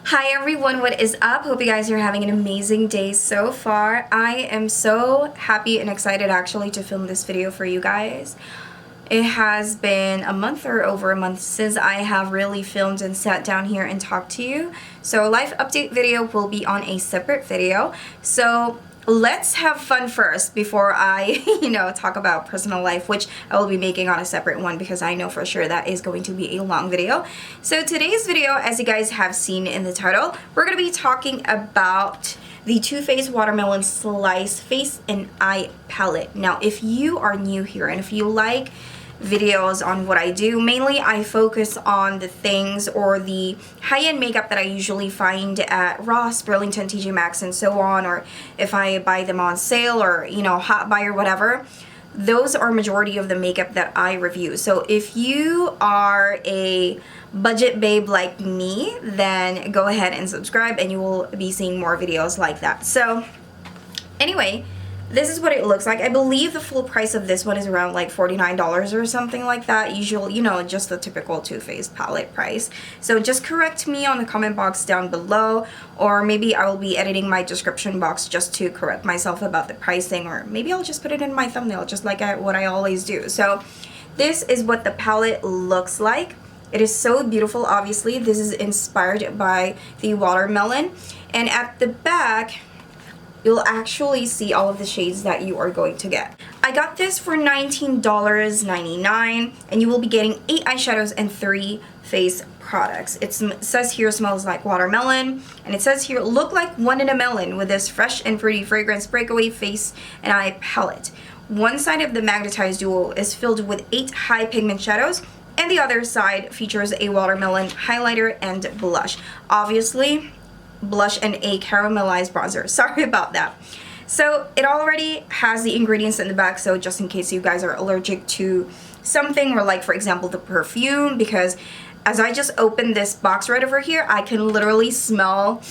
Hi everyone, what is up? Hope you guys are having an amazing day so far. I am so happy and excited actually to film this video for you guys. It has been a month or over a month since I have really filmed and sat down here and talked to you. So life update video will be on a separate video. So let's have fun first before I, talk about personal life, which I will be making on a separate one because I know for sure that is going to be a long video. So today's video, as you guys have seen in the title, we're going to be talking about the Too Faced Watermelon Slice Face and Eye Palette. Now, if you are new here and if you like videos on what I do, mainly I focus on the things or the high-end makeup that I usually find at Ross, Burlington, TJ Maxx, and so on, or if I buy them on sale or hot buy or whatever. Those are majority of the makeup that I review. So if you are a budget babe like me, then go ahead and subscribe and you will be seeing more videos like that. So anyway, this is what it looks like. I believe the full price of this one is around like $49 or something like that. Usually, just the typical Too Faced palette price. So just correct me on the comment box down below, or maybe I will be editing my description box just to correct myself about the pricing, or maybe I'll just put it in my thumbnail just like what I always do. So this is what the palette looks like. It is so beautiful. Obviously, this is inspired by the watermelon, and at the back you'll actually see all of the shades that you are going to get. I got this for $19.99, and you will be getting 8 eyeshadows and 3 face products. It says here smells like watermelon, and it says here look like one in a melon with this fresh and fruity fragrance breakaway face and eye palette. One side of the magnetized duo is filled with 8 high pigment shadows, and the other side features a watermelon highlighter and blush. Obviously, blush and a caramelized bronzer. Sorry about that. So it already has the ingredients in the back, so just in case you guys are allergic to something, or like for example the perfume, because as I just opened this box right over here, I can literally smell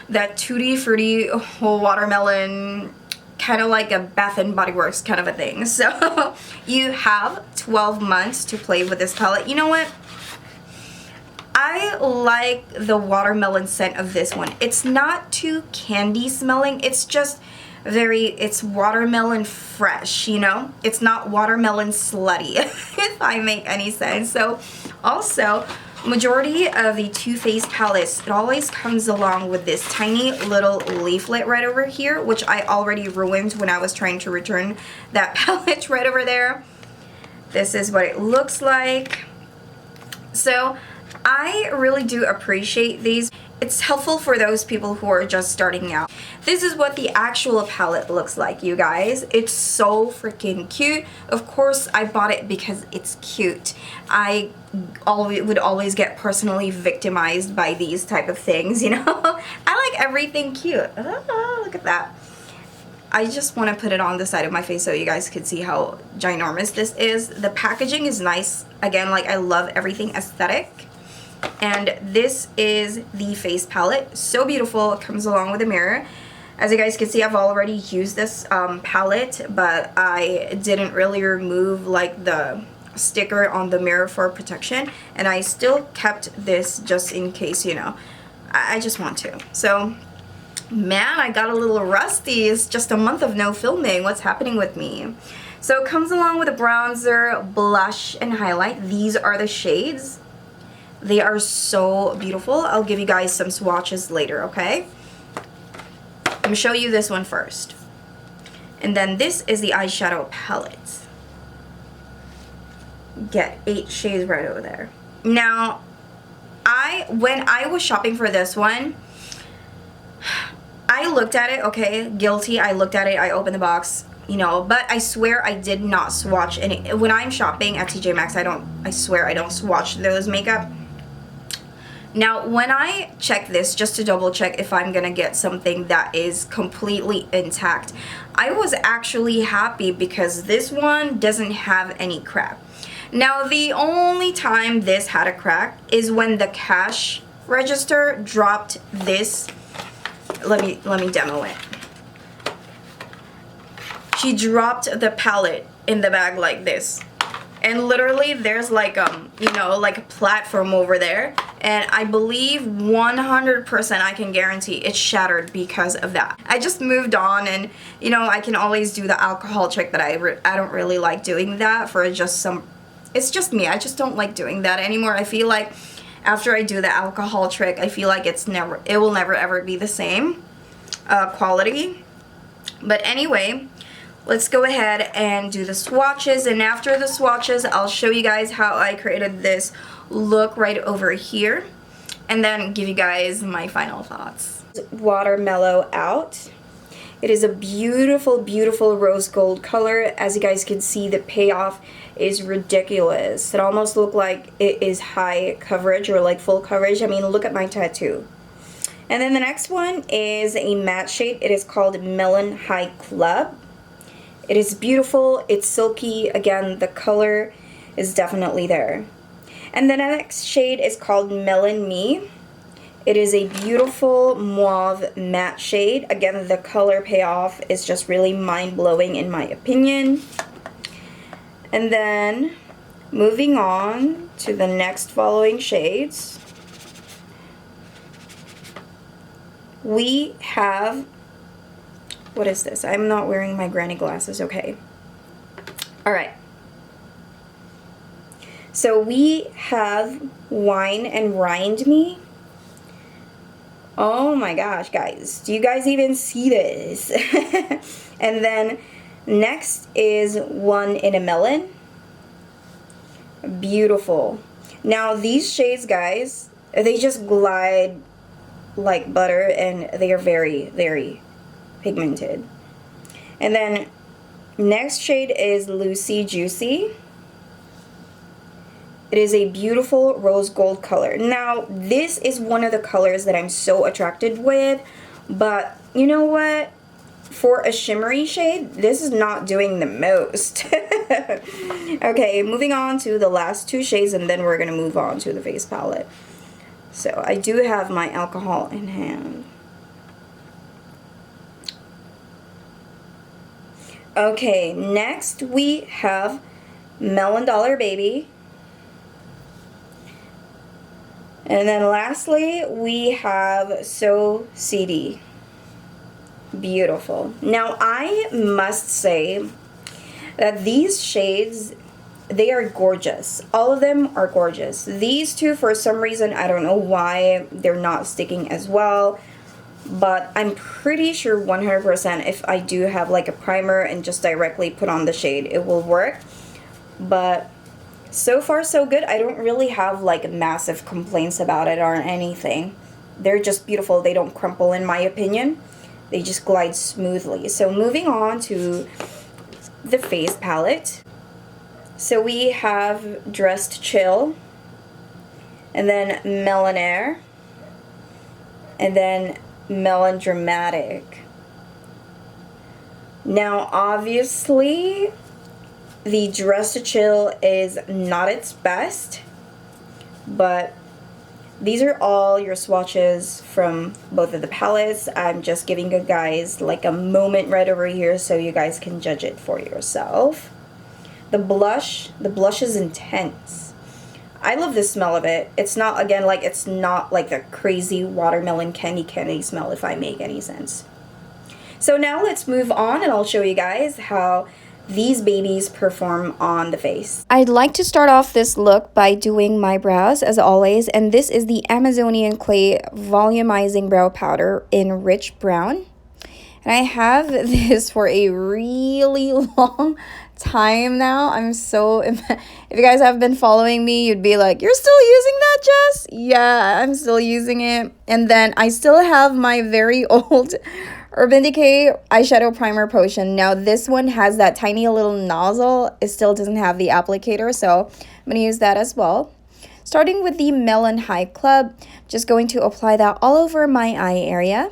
that tutti frutti watermelon, kind of like a Bath and Body Works kind of a thing. So you have 12 months to play with this palette. You know what? I like the watermelon scent of this one. It's not too candy smelling. It's just it's watermelon fresh, It's not watermelon slutty, if I make any sense. So also, majority of the Too Faced palettes, it always comes along with this tiny little leaflet right over here, which I already ruined when I was trying to return that palette right over there. This is what it looks like. So I really do appreciate these. It's helpful for those people who are just starting out. This is what the actual palette looks like, you guys. It's so freaking cute. Of course, I bought it because it's cute. I would always get personally victimized by these type of things, I like everything cute. Oh, look at that. I just want to put it on the side of my face so you guys could see how ginormous this is. The packaging is nice. Again, like I love everything aesthetic. And this is the face palette. So beautiful. It comes along with a mirror. As you guys can see, I've already used this palette, but I didn't really remove like the sticker on the mirror for protection, and I still kept this just in case, I just want to. So man, I got a little rusty. It's just a month of no filming. What's happening with me? So it comes along with a bronzer, blush, and highlight. These are the shades. They are so beautiful. I'll give you guys some swatches later, okay? I'm going to show you this one first. And then this is the eyeshadow palette. Get 8 shades right over there. Now, when I was shopping for this one, I looked at it, okay, guilty. I looked at it, I opened the box, but I swear I did not swatch any. When I'm shopping at TJ Maxx, I swear I don't swatch those makeup. Now, when I check this, just to double check if I'm gonna get something that is completely intact, I was actually happy because this one doesn't have any crack. Now, the only time this had a crack is when the cash register dropped this. Let me demo it. She dropped the palette in the bag like this. And literally there's like like a platform over there, And I believe 100% I can guarantee it's shattered because of that. I just moved on, and you know, I can always do the alcohol trick, but I don't really like doing that for just some, it's just me. I just don't like doing that anymore. I feel like after I do the alcohol trick, I feel like it will never ever be the same quality. But anyway, let's go ahead and do the swatches, and after the swatches, I'll show you guys how I created this look right over here, and then give you guys my final thoughts. Watermelon out. It is a beautiful, beautiful rose gold color. As you guys can see, the payoff is ridiculous. It almost looks like it is high coverage or like full coverage. I mean, look at my tattoo. And then the next one is a matte shade. It is called Melon High Club. It is beautiful. It's silky. Again, the color is definitely there. And then the next shade is called Melon Me. It is a beautiful mauve matte shade. Again, the color payoff is just really mind-blowing in my opinion. And then moving on to the next following shades, we have, what is this? I'm not wearing my granny glasses, okay. Alright. So we have Wine and Rind Me. Oh my gosh, guys. Do you guys even see this? And then next is One in a Melon. Beautiful. Now these shades, guys, they just glide like butter, and they are very, very pigmented. And then next shade is Lucy Juicy. It is a beautiful rose gold color. Now, this is one of the colors that I'm so attracted with, but you know what? For a shimmery shade, this is not doing the most. Okay, moving on to the last two shades, and then we're going to move on to the face palette. So, I do have my alcohol in hand. Okay, next we have Melon Dollar Baby. And then lastly, we have So Seedy. Beautiful. Now, I must say that these shades, they are gorgeous. All of them are gorgeous. These two, for some reason, I don't know why they're not sticking as well. But I'm pretty sure 100% if I do have like a primer and just directly put on the shade, it will work. But so far so good. I don't really have like massive complaints about it or anything. They're just beautiful. They don't crumple in my opinion. They just glide smoothly. So moving on to the face palette. So we have Dressed Chill, and then Melonaire, and then Melodramatic. Now obviously the Dress to Chill is not its best, but these are all your swatches from both of the palettes. I'm just giving you guys like a moment right over here so you guys can judge it for yourself. The blush is intense. I love the smell of it. It's not, again, like it's not like the crazy watermelon candy smell, if I make any sense. So now let's move on, and I'll show you guys how these babies perform on the face. I'd like to start off this look by doing my brows as always, and this is the Amazonian Clay Volumizing Brow Powder in Rich Brown. And I have this for a really long time now. I'm so, if you guys have been following me, you'd be like, you're still using that, Jess? Yeah, I'm still using it. And then I still have my very old Urban Decay eyeshadow primer potion. Now this one has that tiny little nozzle. It still doesn't have the applicator, so I'm going to use that as well. Starting with the Melon High Club, just going to apply that all over my eye area.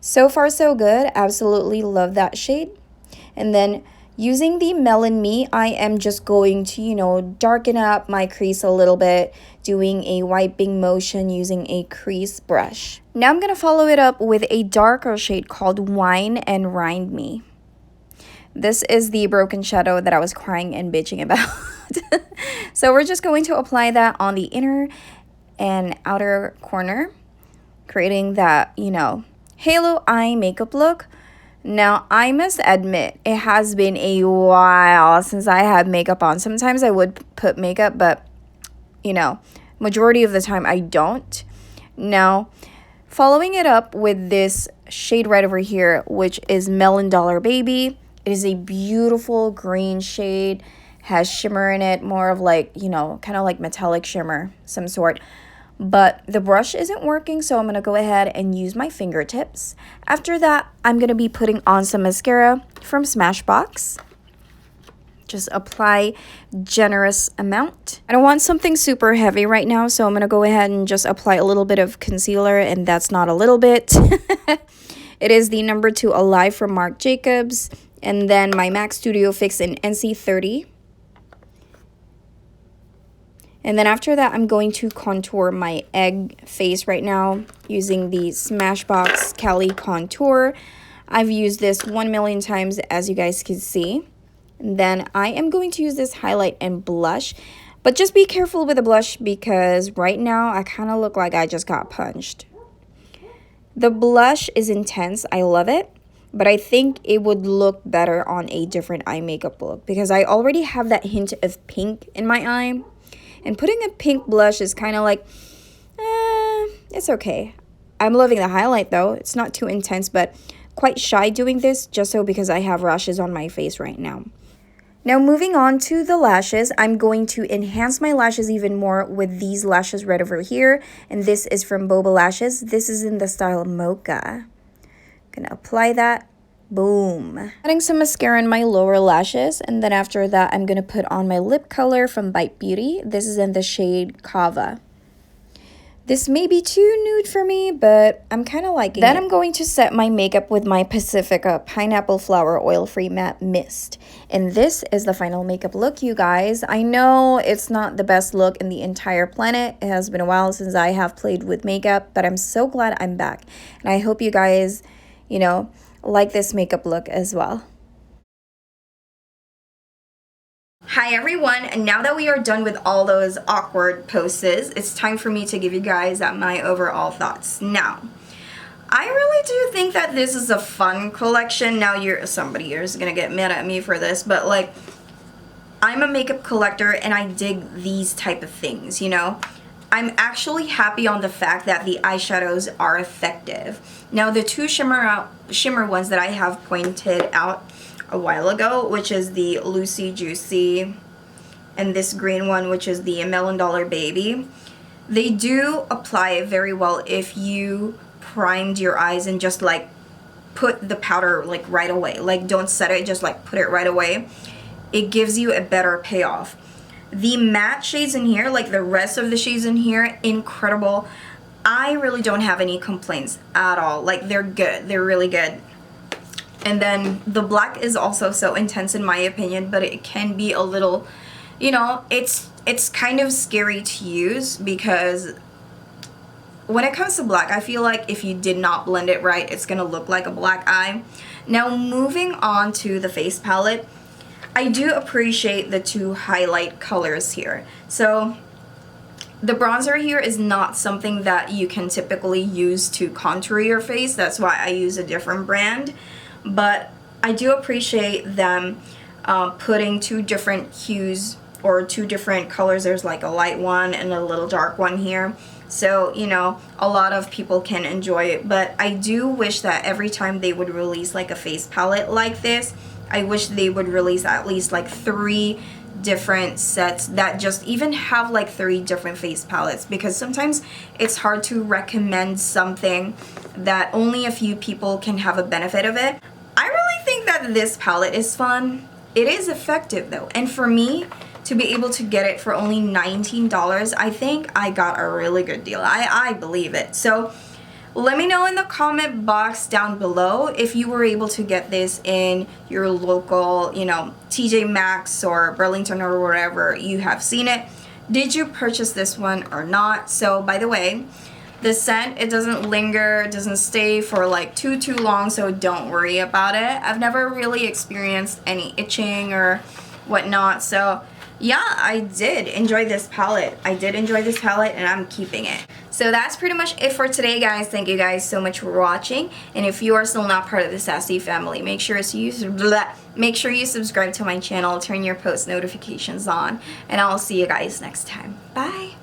So far so good. Absolutely love that shade. And then using the Melon Me, I am just going to, you know, darken up my crease a little bit, doing a wiping motion using a crease brush. Now I'm going to follow it up with a darker shade called Wine and Rind Me. This is the broken shadow that I was crying and bitching about. So we're just going to apply that on the inner and outer corner, creating that, you know, halo eye makeup look. Now, I must admit, it has been a while since I had makeup on. Sometimes I would put makeup, but, you know, majority of the time I don't. Now, following it up with this shade right over here, which is Melon Dollar Baby. It is a beautiful green shade, has shimmer in it, more of like, you know, kind of like metallic shimmer, some sort. But the brush isn't working, so I'm going to go ahead and use my fingertips. After that, I'm going to be putting on some mascara from Smashbox. Just apply generous amount. I don't want something super heavy right now, so I'm going to go ahead and just apply a little bit of concealer, and that's not a little bit. It is the number 2 Alive from Marc Jacobs, and then my MAC Studio Fix in NC30. And then after that, I'm going to contour my egg face right now using the Smashbox Cali Contour. I've used this 1,000,000 times, as you guys can see. And then I am going to use this highlight and blush. But just be careful with the blush because right now I kind of look like I just got punched. The blush is intense. I love it. But I think it would look better on a different eye makeup look because I already have that hint of pink in my eye. And putting a pink blush is kind of like, it's okay. I'm loving the highlight though. It's not too intense, but quite shy doing this just so because I have rashes on my face right now. Now moving on to the lashes, I'm going to enhance my lashes even more with these lashes right over here. And this is from Boba Lashes. This is in the style Mocha. Gonna apply that. Boom. Adding some mascara in my lower lashes, and then after that I'm going to put on my lip color from Bite Beauty. This is in the shade Kava. This may be too nude for me, but I'm kind of liking it. Then I'm going to set my makeup with my Pacifica Pineapple Flower Oil-Free Matte Mist. And this is the final makeup look, you guys. I know it's not the best look in the entire planet. It has been a while since I have played with makeup, but I'm so glad I'm back. And I hope you guys, you know, like this makeup look as well. Hi everyone, and now that we are done with all those awkward poses, it's time for me to give you guys my overall thoughts. Now, I really do think that this is a fun collection. Now somebody here is gonna get mad at me for this, but like, I'm a makeup collector and I dig these type of things, you know? I'm actually happy on the fact that the eyeshadows are effective. Now the two shimmer ones that I have pointed out a while ago, which is the Lucy Juicy and this green one, which is the Melon Dollar Baby, they do apply very well if you primed your eyes and just like put the powder like right away. Like don't set it, just like put it right away. It gives you a better payoff. The matte shades in here, like the rest of the shades in here, incredible. I really don't have any complaints at all. Like they're good, they're really good. And then the black is also so intense in my opinion, but it can be a little, you know, it's kind of scary to use because when it comes to black, I feel like if you did not blend it right, it's gonna look like a black eye. Now moving on to the face palette, I do appreciate the two highlight colors here. So the bronzer here is not something that you can typically use to contour your face. That's why I use a different brand. But I do appreciate them putting two different hues or two different colors. There's like a light one and a little dark one here. So, you know, a lot of people can enjoy it. But I do wish that every time they would release like a face palette like this, I wish they would release at least like 3 different sets that just even have like 3 different face palettes, because sometimes it's hard to recommend something that only a few people can have a benefit of it. I really think that this palette is fun. It is effective though, and for me to be able to get it for only $19, I think I got a really good deal. I believe it. So let me know in the comment box down below if you were able to get this in your local, you know, TJ Maxx or Burlington or wherever you have seen it. Did you purchase this one or not? So by the way, the scent, it doesn't linger, it doesn't stay for like too long, so don't worry about it. I've never really experienced any itching or whatnot, so yeah, I did enjoy this palette. I did enjoy this palette and I'm keeping it. So that's pretty much it for today, guys. Thank you guys so much for watching. And if you are still not part of the Sassy family, make sure you subscribe to my channel, turn your post notifications on, and I'll see you guys next time. Bye!